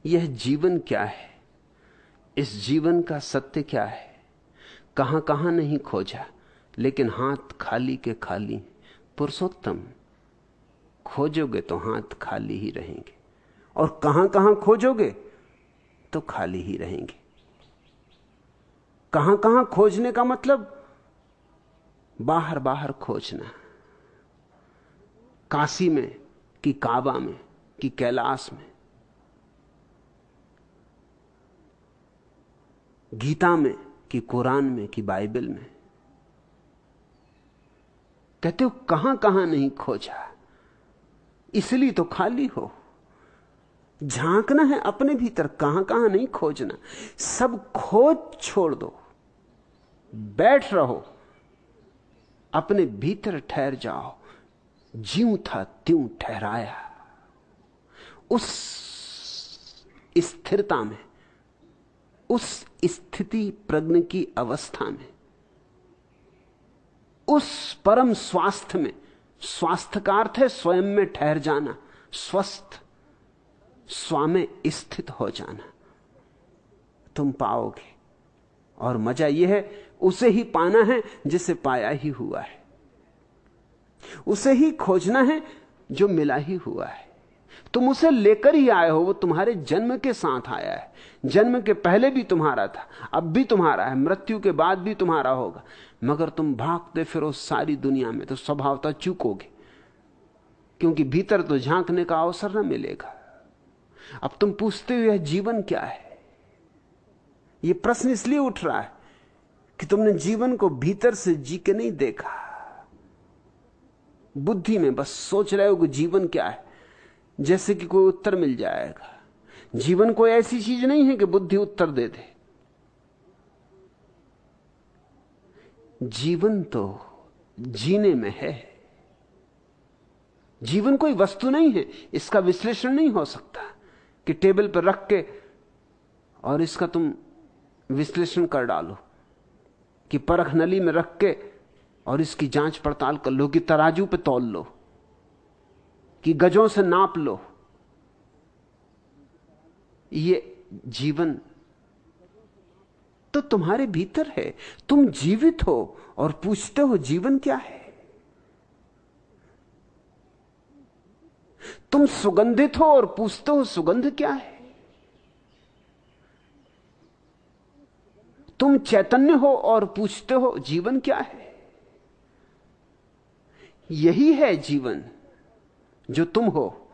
यह जीवन क्या है, इस जीवन का सत्य क्या है। कहां कहां नहीं खोजा, लेकिन हाथ खाली के खाली। पुरुषोत्तम, खोजोगे तो हाथ खाली ही रहेंगे, और कहां कहां खोजोगे तो खाली ही रहेंगे। कहां कहां खोजने का मतलब बाहर बाहर खोजना, काशी में कि काबा में कि कैलाश में, गीता में कि कुरान में कि बाइबल में। कहते हो कहां कहां नहीं खोजा, इसलिए तो खाली हो। झांकना है अपने भीतर, कहां कहां नहीं खोजना। सब खोज छोड़ दो, बैठ रहो, अपने भीतर ठहर जाओ। ज्यों था त्यों ठहराया, उस स्थिरता में, उस स्थिति प्रज्ञ की अवस्था में, उस परम स्वास्थ्य में। स्वास्थ्य का अर्थ है स्वयं में ठहर जाना, स्वस्थ, स्व में स्थित हो जाना। तुम पाओगे, और मजा यह है उसे ही पाना है जिसे पाया ही हुआ है, उसे ही खोजना है जो मिला ही हुआ है। तुम उसे लेकर ही आए हो, वो तुम्हारे जन्म के साथ आया है। जन्म के पहले भी तुम्हारा था, अब भी तुम्हारा है, मृत्यु के बाद भी तुम्हारा होगा। मगर तुम भागते फिरो सारी दुनिया में तो स्वभावतः चूकोगे, क्योंकि भीतर तो झांकने का अवसर न मिलेगा। अब तुम पूछते हो यह जीवन क्या है। यह प्रश्न इसलिए उठ रहा है कि तुमने जीवन को भीतर से जी के नहीं देखा। बुद्धि में बस सोच रहे हो कि जीवन क्या है, जैसे कि कोई उत्तर मिल जाएगा। जीवन कोई ऐसी चीज नहीं है कि बुद्धि उत्तर दे दे। जीवन तो जीने में है। जीवन कोई वस्तु नहीं है, इसका विश्लेषण नहीं हो सकता कि टेबल पर रख के और इसका तुम विश्लेषण कर डालो, कि परख नली में रख के और इसकी जांच पड़ताल कर लो, कि तराजू पे तौल लो, कि गजों से नाप लो। ये जीवन तो तुम्हारे भीतर है। तुम जीवित हो और पूछते हो जीवन क्या है। तुम सुगंधित हो और पूछते हो सुगंध क्या है। तुम चैतन्य हो और पूछते हो जीवन क्या है। यही है जीवन जो तुम हो।